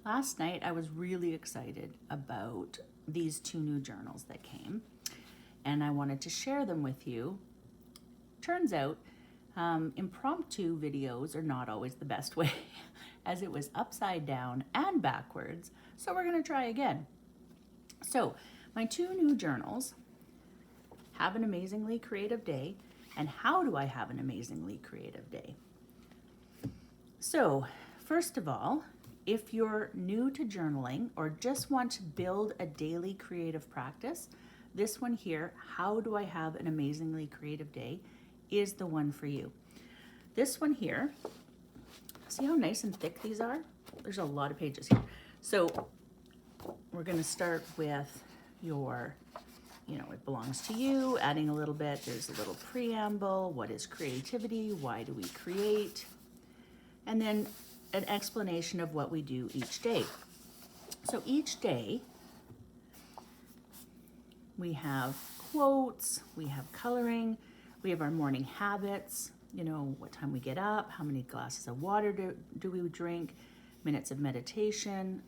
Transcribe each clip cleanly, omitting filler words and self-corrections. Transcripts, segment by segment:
Last night I was really excited about these two new journals that came, and I wanted to share them with you. Turns out impromptu videos are not always the best way, as it was upside down and backwards, so we're going to try again. So my two new journals, Have an Amazingly Creative Day and How Do I Have an Amazingly Creative Day? So first of all, if you're new to journaling or just want to build a daily creative practice, this one here, How Do I Have an Amazingly Creative Day, is the one for you. This one here, see how nice and thick these are? There's a lot of pages here. So we're going to start with your, it belongs to you, adding a little bit. There's a little preamble. What is creativity? Why do we create? And then an explanation of what we do each day. So each day we have quotes, we have coloring, we have our morning habits, what time we get up, how many glasses of water do we drink, minutes of meditation,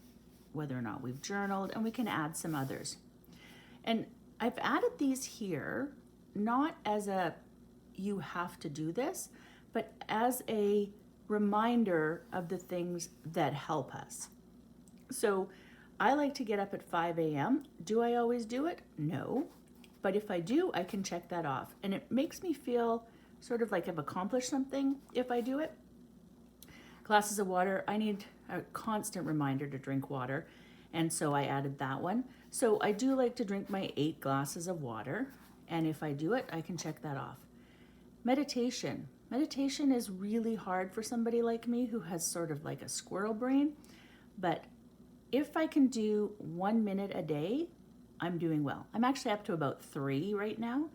whether or not we've journaled, and we can add some others. And I've added these here, not as a you have to do this, but as a reminder of the things that help us. So I like to get up at 5 a.m. Do I always do it? No. But if I do, I can check that off. And it makes me feel sort of like I've accomplished something if I do it. Glasses of water, I need a constant reminder to drink water. And so I added that one. So I do like to drink my 8 glasses of water. And if I do it, I can check that off. Meditation. Meditation is really hard for somebody like me who has sort of like a squirrel brain. But if I can do 1 minute a day, I'm doing well. I'm actually up to about 3 right now.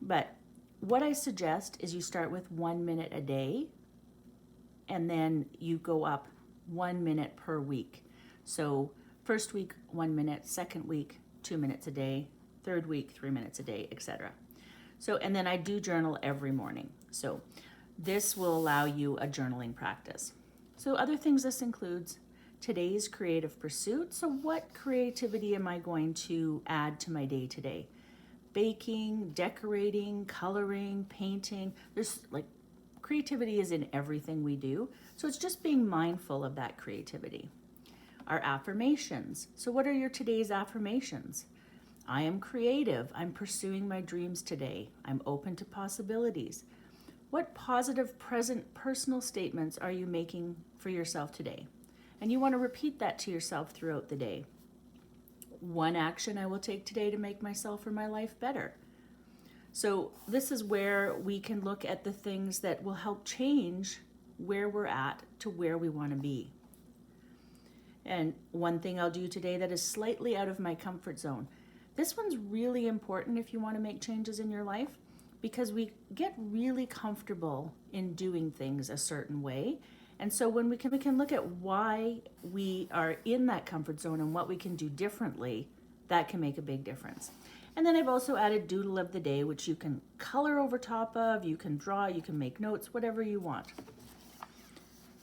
But what I suggest is you start with 1 minute a day, and then you go up 1 minute per week. So first week, 1 minute, second week, 2 minutes a day, third week, 3 minutes a day, etc. So, and then I do journal every morning. So this will allow you a journaling practice. So other things this includes: today's creative pursuit. So what creativity am I going to add to my day today? Baking, decorating, coloring, painting. There's creativity is in everything we do. So it's just being mindful of that creativity. Our affirmations. So what are your today's affirmations? I am creative. I'm pursuing my dreams today. I'm open to possibilities. What positive present personal statements are you making for yourself today? And you want to repeat that to yourself throughout the day. One action I will take today to make myself or my life better. So this is where we can look at the things that will help change where we're at to where we want to be. And one thing I'll do today that is slightly out of my comfort zone. This one's really important if you want to make changes in your life, because we get really comfortable in doing things a certain way. And so when we can look at why we are in that comfort zone and what we can do differently, that can make a big difference. And then I've also added Doodle of the Day, which you can color over top of, you can draw, you can make notes, whatever you want.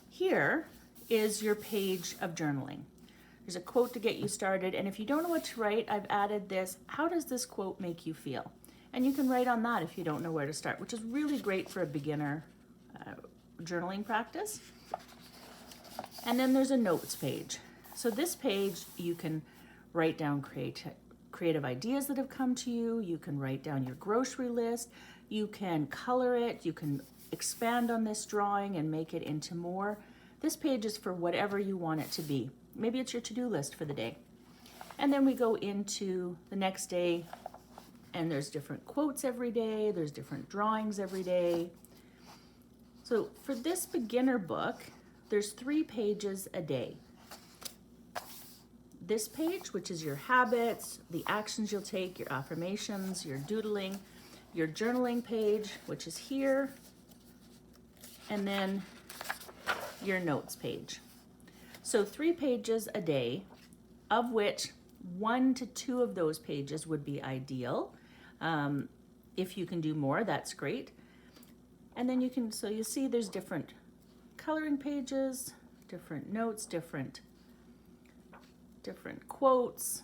Here is your page of journaling. There's a quote to get you started, and if you don't know what to write, I've added this: how does this quote make you feel? And you can write on that if you don't know where to start, which is really great for a beginner journaling practice. And then there's a notes page. So this page, you can write down creative ideas that have come to you. You can write down your grocery list. You can color it. You can expand on this drawing and make it into more. This page is for whatever you want it to be. Maybe it's your to-do list for the day. And then we go into the next day, and there's different quotes every day. There's different drawings every day. So for this beginner book, there's 3 pages a day. This page, which is your habits, the actions you'll take, your affirmations, your doodling, your journaling page, which is here, and then your notes page. So 3 pages a day, of which 1 to 2 of those pages would be ideal. If you can do more, that's great. And then so you see there's different coloring pages, different notes, different different quotes,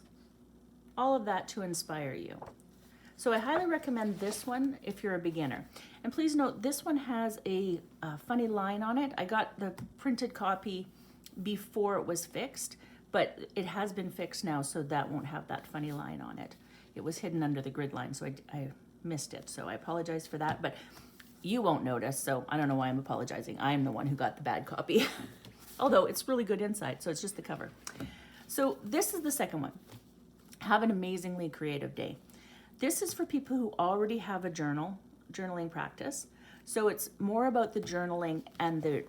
all of that to inspire you. So I highly recommend this one if you're a beginner. And please note, this one has a funny line on it. I got the printed copy before it was fixed, but it has been fixed now, so that won't have that funny line on it. It was hidden under the grid line, so I missed it. So I apologize for that, but you won't notice, so I don't know why I'm apologizing. I'm the one who got the bad copy. Although it's really good inside, so it's just the cover. So this is the second one. Have an amazingly creative day. This is for people who already have a journaling practice. So it's more about the journaling and the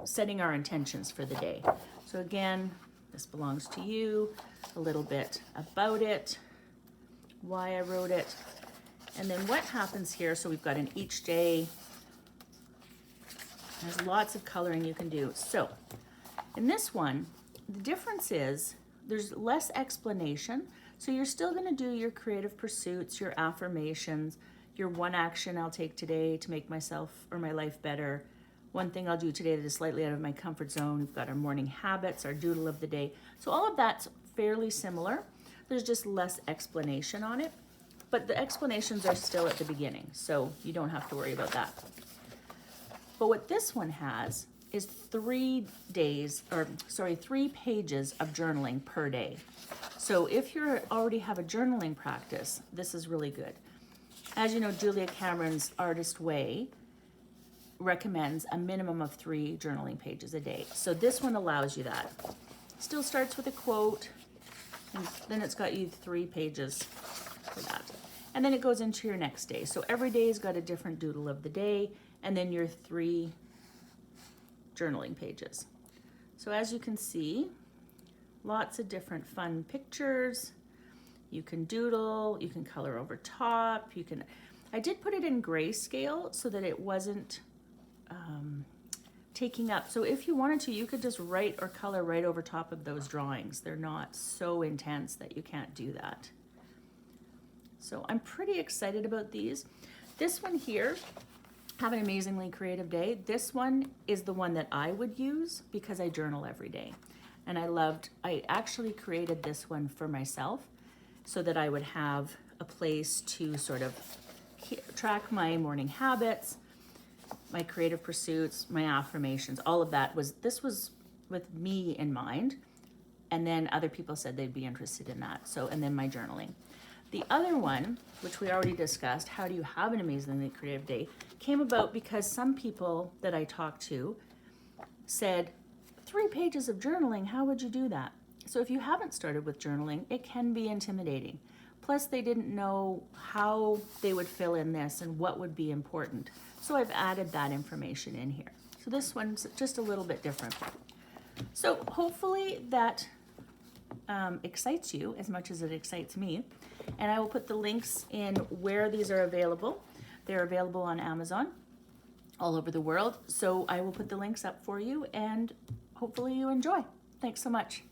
setting our intentions for the day. So again, this belongs to you, a little bit about it, why I wrote it, and then what happens here. So we've got an each day. There's lots of coloring you can do. So in this one, the difference is there's less explanation. So you're still going to do your creative pursuits, your affirmations, your one action I'll take today to make myself or my life better. One thing I'll do today that is slightly out of my comfort zone. We've got our morning habits, our doodle of the day. So all of that's fairly similar. There's just less explanation on it, but the explanations are still at the beginning, so you don't have to worry about that. But what this one has is 3 pages of journaling per day. So if you already have a journaling practice, this is really good. As you know, Julia Cameron's Artist Way recommends a minimum of 3 journaling pages a day. So this one allows you that. Still starts with a quote, and then it's got you 3 pages for that. And then it goes into your next day. So every day's got a different doodle of the day, and then your 3 journaling pages. So as you can see, lots of different fun pictures. You can doodle, you can color over top, I did put it in grayscale so that it wasn't taking up. So if you wanted to, you could just write or color right over top of those drawings. They're not so intense that you can't do that. So I'm pretty excited about these. This one here, have an amazingly creative day. This one is the one that I would use because I journal every day. And I actually created this one for myself so that I would have a place to sort of track my morning habits, my creative pursuits, my affirmations, all of that this was with me in mind. And then other people said they'd be interested in that. So, and then my journaling. The other one, which we already discussed, how do you have an amazingly creative day, came about because some people that I talked to said, 3 pages of journaling, how would you do that? So if you haven't started with journaling, it can be intimidating. Plus they didn't know how they would fill in this and what would be important. So I've added that information in here. So this one's just a little bit different. So hopefully that excites you as much as it excites me. And I will put the links in where these are available. They're available on Amazon all over the world. So I will put the links up for you and hopefully you enjoy. Thanks so much.